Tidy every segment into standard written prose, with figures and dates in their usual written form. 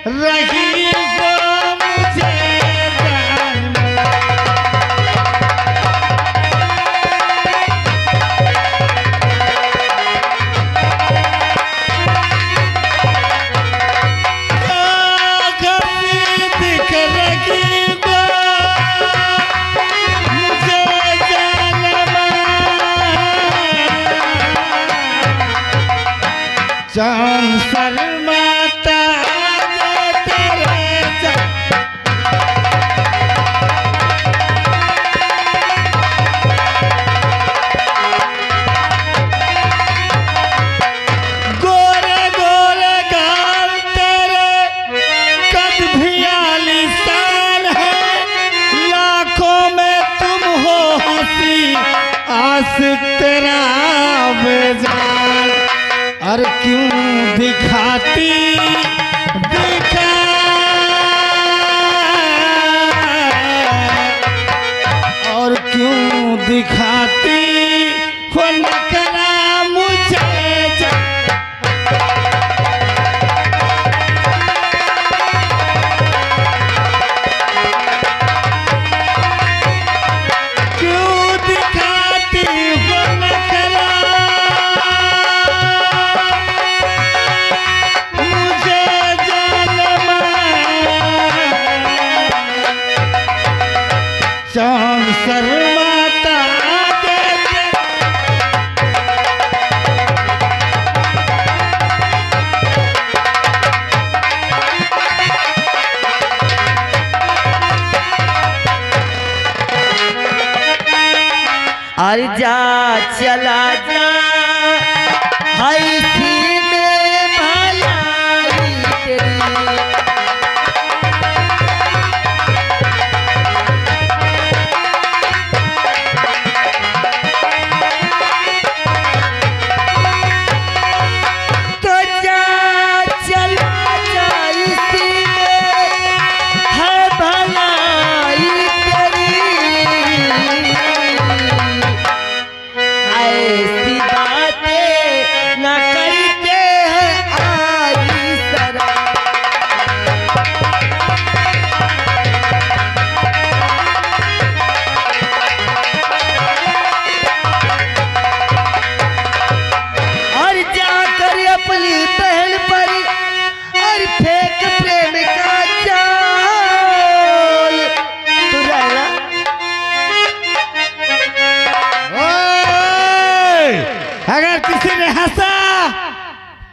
रही वो मुझे जान शर्माता तेरे गोरे गोरे गाल तेरे कद भी आलीशान है, लाखों में तुम हो हंसी आशिक तेरा बेजान। और क्यों दिखाती दिखा और क्यों दिखाती हो नखरा मुझे क्यों दिखाती हो नखरा चांद शर्माता अरे जा चला जा हाय सी में भलाई तेरी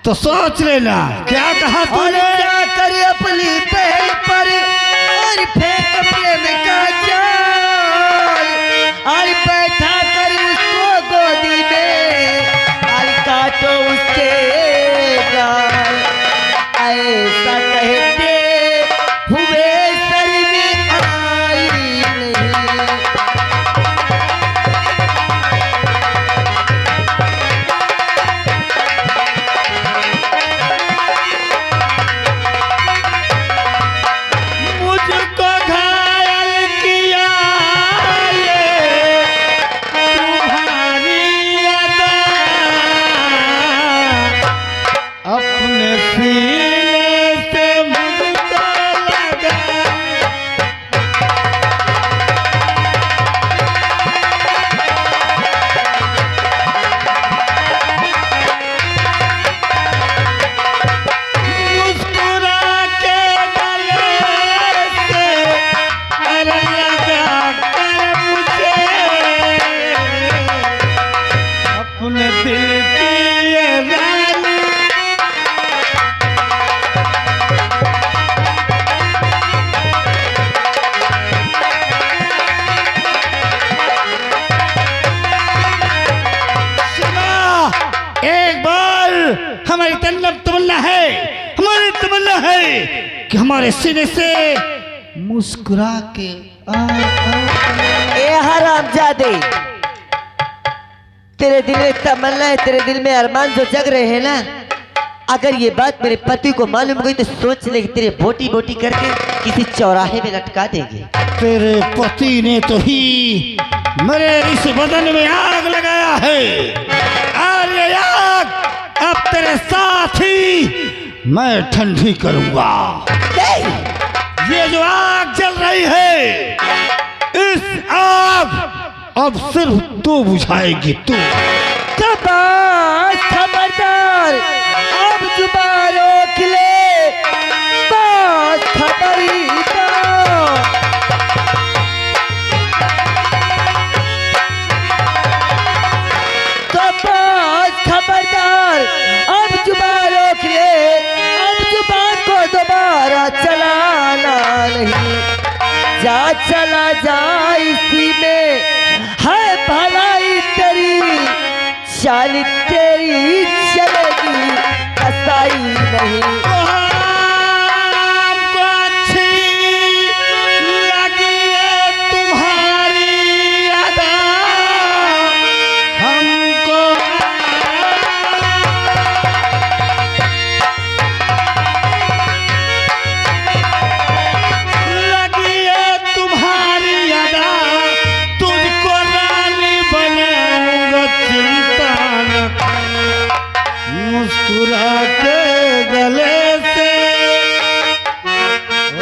तो सोच लेना क्या कहा तूने। क्या करे अपनी पहल पर और फेंक प्रेम का जाल, और बैठा कर उसको गोदी में और काटो उसके गाल। ऐसा कहते हुए सर में आई नहीं। हमारी तमन्ना है, हमारी तमन्ना है कि हमारे सीने से मुस्कुरा के ए हरामजादे, तेरे दिल में तमन्ना है, तेरे दिल में अरमान जो जग रहे हैं ना, अगर ये बात मेरे पति को मालूम गई तो सोच ले कि तेरे बोटी बोटी करके किसी चौराहे में लटका देंगे। तेरे पति ने तो ही मेरे इस बदन में आग लगाया है, और ये आग अब तेरे साथ ही मैं ठंडी करूंगा। ये जो आग जल रही है, इस आग अब सिर्फ तू बुझाएगी, तू। खबरदार, अब जुबान रोक ले, बस खबरदार, अब जुबान रोक ले, अब जुबान को दोबारा चलाना नहीं। जा चला जा, इसी में है भलाई तेरी, चाल तेरी चलेगी, कसाई नहीं। हमको अच्छी लगी है तुम्हारी अदा, हमको लगी है तुम्हारी अदा, तुझको रानी बनाऊंगा, चिंता न कर। मुस्कुरा के गले से,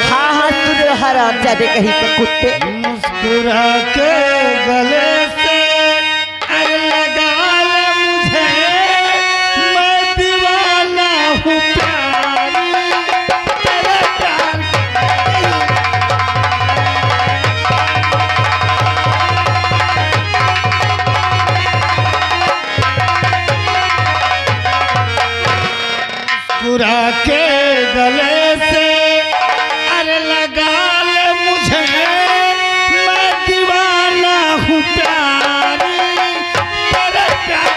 हाँ हाँ सुन हरामजादे कहीं के कुत्ते, मुस्कुरा के गले से अरे लगा ले मुझे, मैं दीवाना हूँ प्यारी, तेरे प्यार मुस्कुरा के गले से अरे लगा ले मुझे, मैं दीवाना हूँ प्यारी, तेरे प्यार।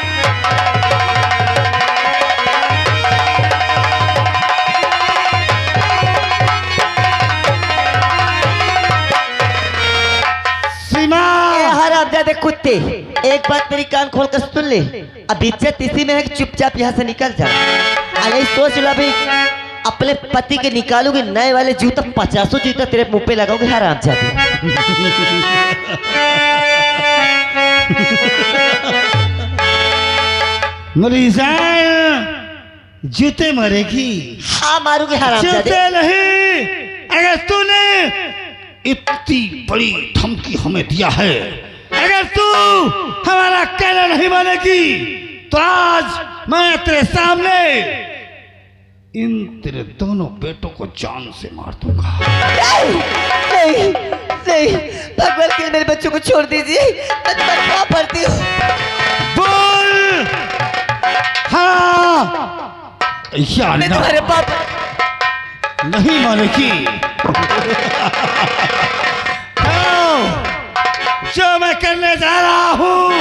सीमा, हरामजादे कुत्ते, एक बात मेरी कान खोल कर सुन ले, अब इज्जत इसी में है कि चुपचाप यहाँ से निकल जा। अरे सोच लो भाई, अपने पति के निकालोगे नए वाले जूता, 50 जूता तेरे मुंह पे लगाओगे हरामजादे। मेरी जान जूते मारेगी, हाँ मारूंगे हरामजादे। जूते नहीं, अगर तूने इतनी बड़ी धमकी हमें दिया है, अगर तू हमारा कहना नहीं मानेगी, तो आज मैं तेरे सामने इन तेरे दोनों बेटों को जान से मार दूंगा। नहीं नहीं, भगवान के लिए मेरे बच्चों को छोड़ दीजिए, मैं तुम्हारा पड़ती हूँ। बोल हाँ या मैं ना, तुम्हारे पापा नहीं मानेगी। जो मैं करने जा रहा हूँ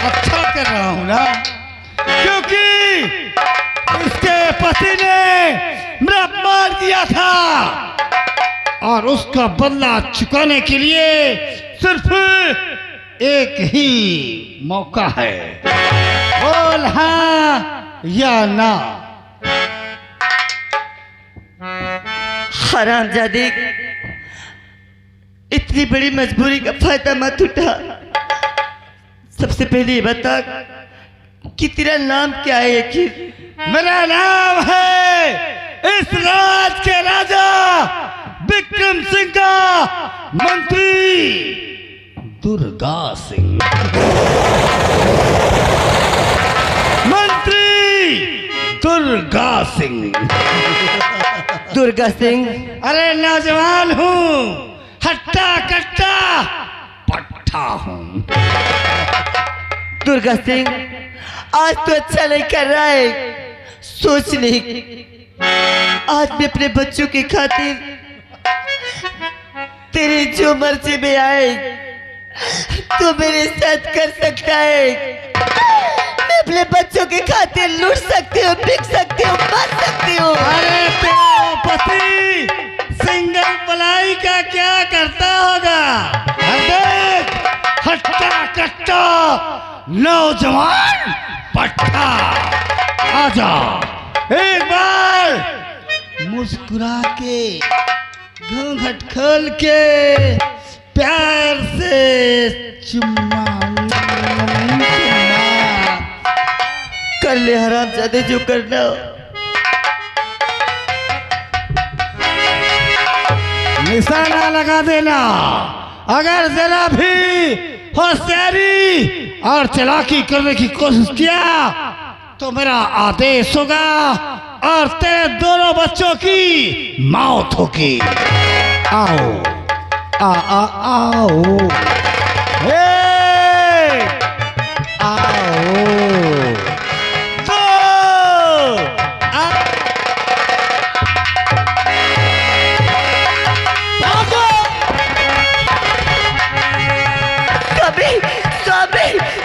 अच्छा कर रहा हूँ ना, क्योंकि इसके पति ने मेरा अपमान किया था और उसका बदला चुकाने के लिए सिर्फ एक ही मौका है। बोल हाँ या ना। हरामजादे, इतनी बड़ी मजबूरी का फायदा मत उठा। सबसे पहले ये बता कि तेरा नाम क्या है? आखिर मेरा नाम है इस राज के राजा विक्रम सिंह का मंत्री दुर्गा सिंह। मंत्री दुर्गा सिंह। दुर्गा सिंह? अरे नौजवान हूँ, हट्टा कट्टा पट्टा हूँ। दुर्गा सिंह, आज तो अच्छा नहीं कर रहा है। सोच नहीं, आज मैं अपने बच्चों की खातिर तेरी जो मर्जी में आए तो मेरे साथ कर सकता है। मैं अपने बच्चों की खातिर लूट सकती हूँ, बिक सकती हूँ, मर सकती हूँ। अरे तेरा पति सिंगल पलाई का क्या करता होगा? देख, हट्टा कट्टा नौजवान पट्टा, आजा एक बार मुस्कुरा के घूंघट खोल के प्यार से चुम्मा कर ले हरामजादे जो करना हो। निशाना लगा देना। अगर जरा भी होशियारी और चालाकी करने की कोशिश किया तो मेरा आदेश होगा और तेरे दोनों बच्चों की मौत होगी। आओ आओ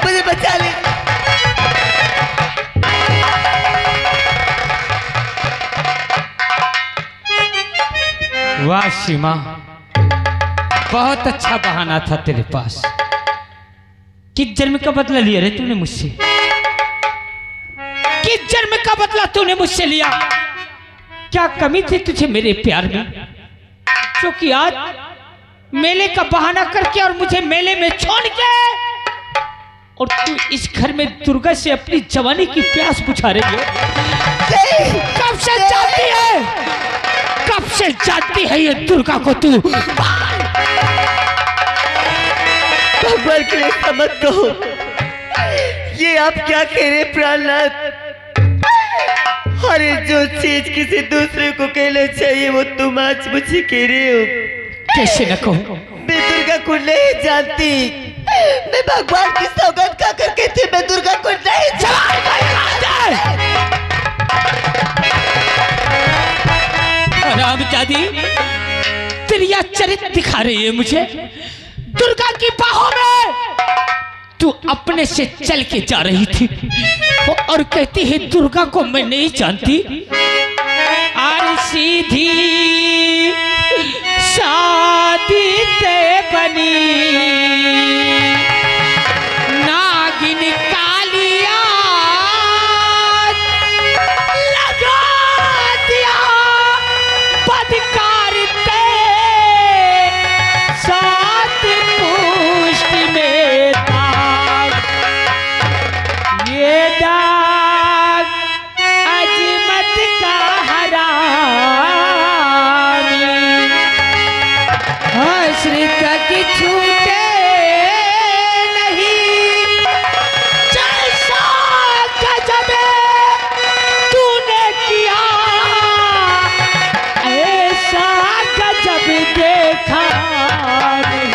मुझे बचा ले। वाह सीमा, बहुत अच्छा बहाना था तेरे पास। किस जन्म का बदला लिया रे तूने मुझसे? किस जन्म का बदला तूने मुझसे लिया? क्या कमी थी तुझे मेरे प्यार में, जो कि आज मेले का बहाना करके और मुझे मेले में छोड़ के और तू इस घर में दुर्गा से अपनी जवानी की प्यास बुझा रही है। कब से जानती है, कब से जानती है ये दुर्गा को तू? भगवान के लिए समझ कहो, ये आप क्या कह रहे प्राणनाथ? अरे जो चीज किसी दूसरे को कहना चाहिए वो तुम आज मुझे कह रहे हो। कैसे न कहूं? मैं दुर्गा को नहीं जानती। मैं भगवान की सौगंध खा कर कहती मैं दुर्गा को नहीं जानती। रामजादी, तेरी चरित्र दिखा रही है मुझे। दुर्गा की बाहों में तू अपने से चल के जा रही थी और कहती है दुर्गा को मैं नहीं जानती। और सीधी शादी ते बनी नागिन कालिया लगा दिया बदकार ते सात पुष्ट में दाग। ये दाग अजमत का तक छूटे नहीं, जैसा गजब तूने किया ऐसा गजब देखा नहीं।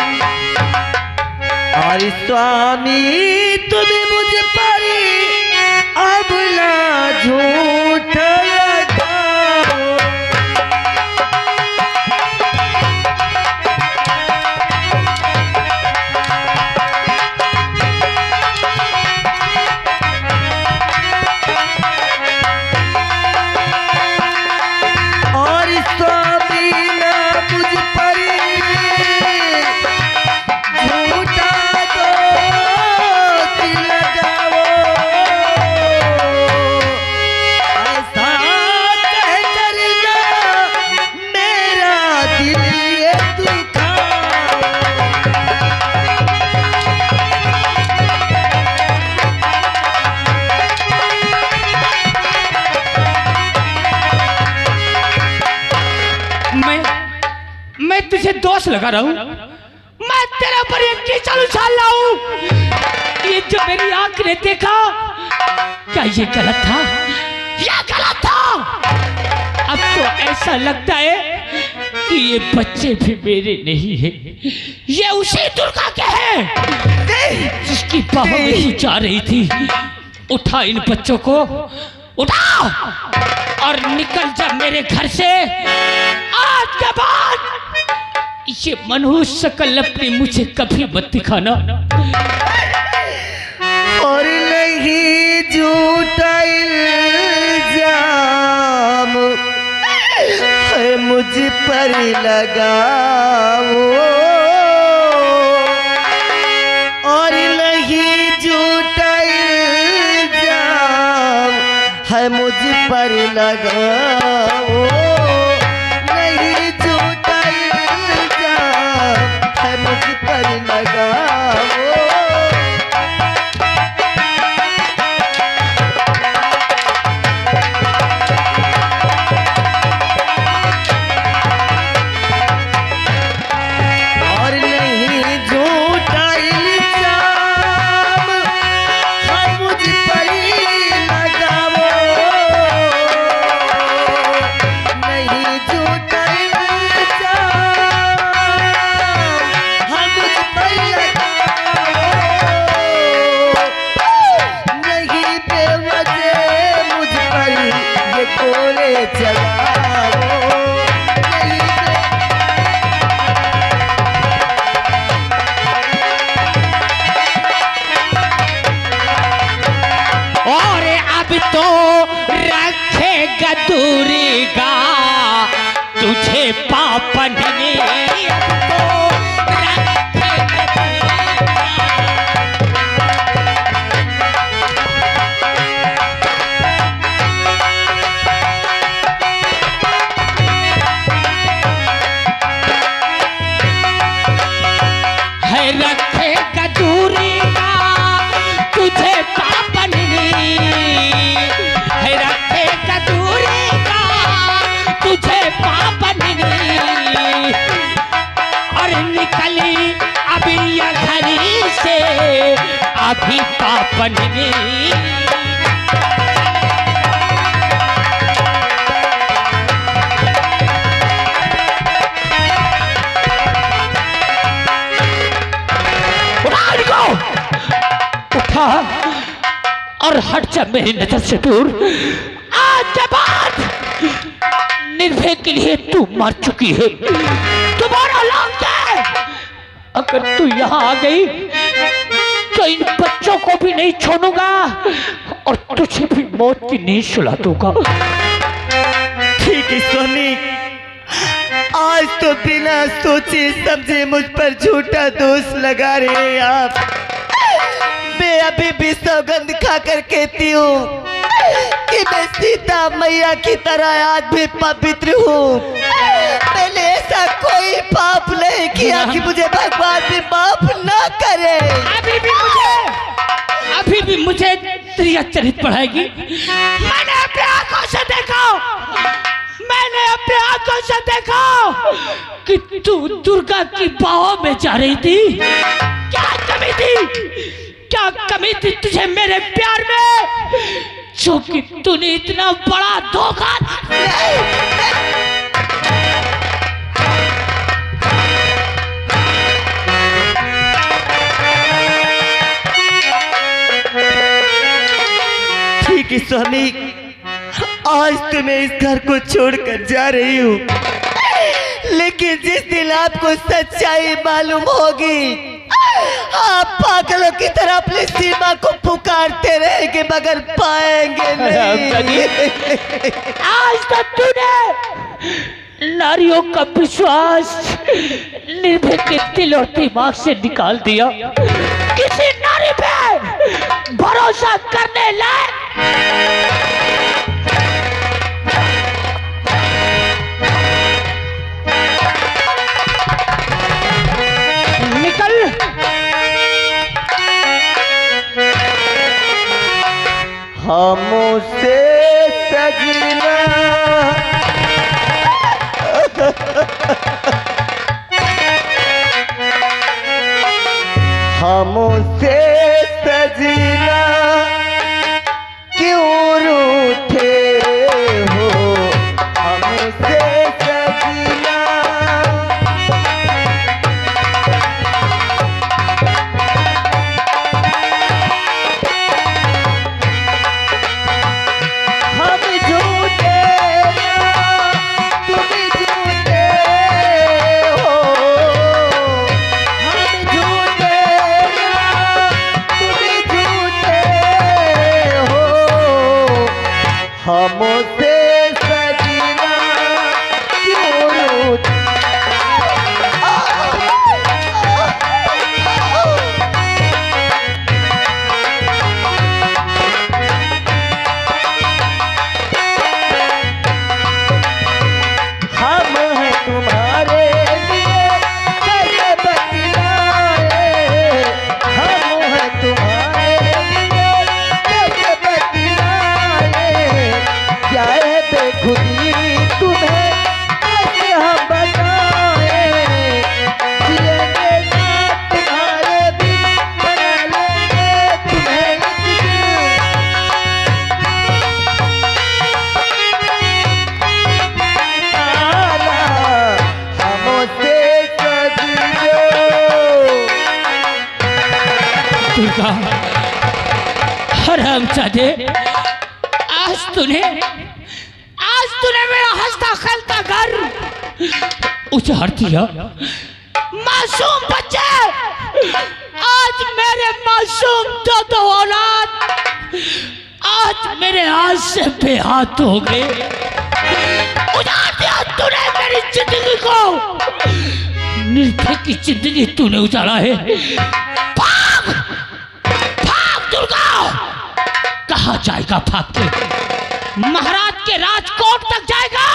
और स्वामी तुम्हें मुझे पर अब ना झूठ तुझे दोष लगा रहा हूं। मैं तेरे ऊपर एक कीचड़ उछाल रहा हूं। ये जो मेरी आंख ने देखा, क्या ये गलत था? ये गलत था। अब तो ऐसा लगता है कि ये बच्चे भी मेरे नहीं हैं, ये उसी दुर्गा के हैं जिसकी बाहों में ही जा रही थी। उठा इन बच्चों को, उठा और निकल जा मेरे घर से। आज के बाद ये मनहूस शकल अपनी मुझे कभी मत दिखाना। और नहीं झूठा इल्जाम है मुझ पर लगाओ, और नहीं झूठा इल्जाम है मुझ पर लगाओ, नहीं झूठा इल्जाम है मुझ पर लगाओ। और अब तो रखेगा दूरी का तुझे पापन ने, अब तो रखेगा दूरी है, रखेगा दूरी का तुझे पापन ने, है रखेगा दूरी का तुझे पापन ने। और निकली अभी या घरी से अभी पापन ने। उठा और हट जा मेरी नजर से दूर। आज के बाद निर्भय के लिए तू मर चुकी है, तुम्हारा लौट है। अगर तू यहाँ आ गई तो इन बच्चों को भी नहीं छोड़ूंगा और तुझे भी मौत की नींद सुला दूंगा। ठीक है स्वामी, आज तो बिना सोचे समझे मुझ पर झूठा दोष लगा रहे हैं आप। मैं अभी भी सौगंध खाकर कहती हूँ कि मैं सीता मैया की तरह आज भी पवित्र हूँ। मैंने ऐसा कोई पाप नहीं किया कि मुझे भगवान भी माफ ना करे। अभी भी मुझे तेरी चरित्र पढ़ाएगी। मैंने अपने आंखों से देखा, मैंने अपने आंखों से देखा कि तू दुर्गा की बाहों में जा रही थी। क्या कमी थी, क्या कमी थी तुझे मेरे प्यार में, जो कि तूने इतना बड़ा धोखा। ठीक है स्वामी, आज तो मैं इस घर को छोड़कर जा रही हूँ, लेकिन जिस दिन आपको सच्चाई मालूम होगी आप पागलों की तरह अपनी सीमा को पुकारते रहेंगे मगर पाएंगे नहीं। आज तक तूने नारियों का विश्वास निर्भय के दिल और दिमाग से निकाल दिया। किसी नारी पे भरोसा करने लायक निकल। हमसे सजना हमसे सजना क्यों रूठे हो, हमसे सजना हमसे सजना क्यों रूठ। हम हैं तुम्हारे लिए कैसे बतलाए, हम हैं तुम्हारे लिए कैसे बतलाए, क्या है बेखुदी तुम्हें कैसे हम बताएं, जिएंगे ना तुम्हारे बिन बना लेंगे तुम्हें हमसे सजो। दुर्गा हरामजादे, आज आज तूने मेरा हंसता खेलता घर उजाड़ दिया। मासूम बच्चे, आज मेरे मासूम दो औलाद आज मेरे हाथ से बेहाथ हो गए। उजाड़ दिया तूने मेरी जिंदगी को, निर्भय की जिंदगी तूने उजाड़ा है। भाग भाग दुर्गा, कहाँ जाएगा भाग के? महाराज के राजकोट तक जाएगा।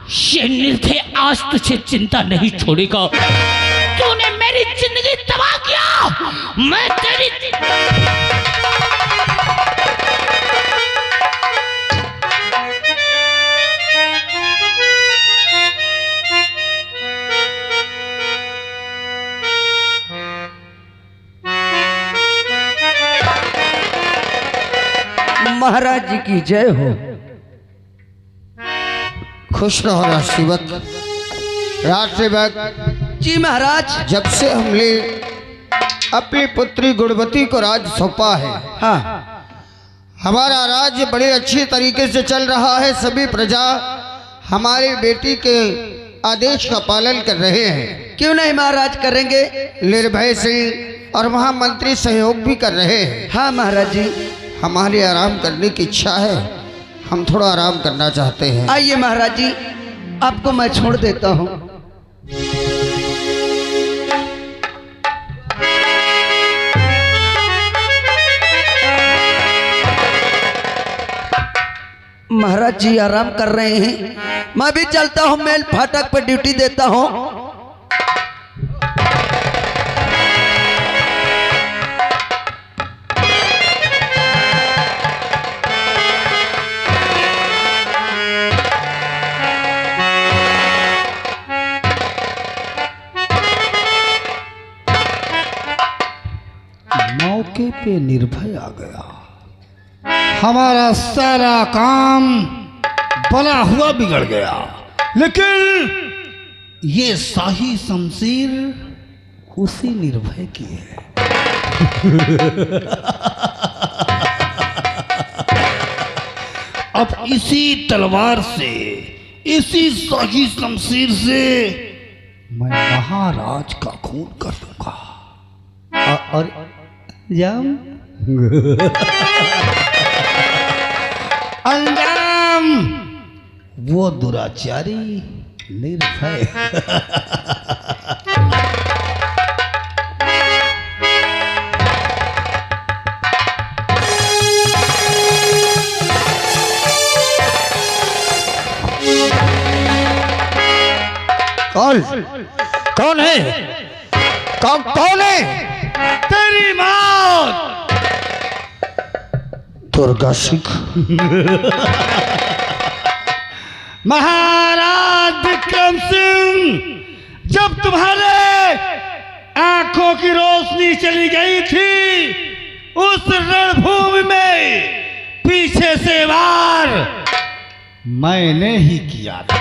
ये निर्भय आज तुझे चिंता नहीं छोड़ेगा। तूने मेरी जिंदगी तबाह किया, मैं तेरी महाराज जी की जय हो। खुश रहो राष्ट्रवत। राष्ट्रवत, जी महाराज। जब से हमने अपनी पुत्री गुणवती को राज सौंपा है, हाँ, हमारा राज्य बड़े अच्छे तरीके से चल रहा है। सभी प्रजा हमारी बेटी के आदेश का पालन कर रहे हैं। क्यों नहीं महाराज, करेंगे। निर्भय सिंह और महामंत्री सहयोग भी कर रहे हैं। हाँ महाराज जी। हमारी आराम करने की इच्छा है, हम थोड़ा आराम करना चाहते हैं। आइए महाराज जी, आपको मैं छोड़ देता हूँ। महाराज जी आराम कर रहे हैं, मैं भी चलता हूँ, मेल फाटक पर ड्यूटी देता हूँ। मौके पे निर्भय आ गया। हमारा सारा काम बना हुआ बिगड़ गया, लेकिन ये शाही शमशीर उसी निर्भय की है। अब इसी तलवार से, इसी शाही शमशीर से मैं महाराज का खून कर दूंगा। और अंजाम वो दुराचारी निर्भय। कौन है? कौन है? तेरी मौत। दुर्गा सिंह। महाराज विक्रम सिंह, जब तुम्हारे आंखों की रोशनी चली गई थी उस रणभूमि में, पीछे से वार मैंने ही किया था।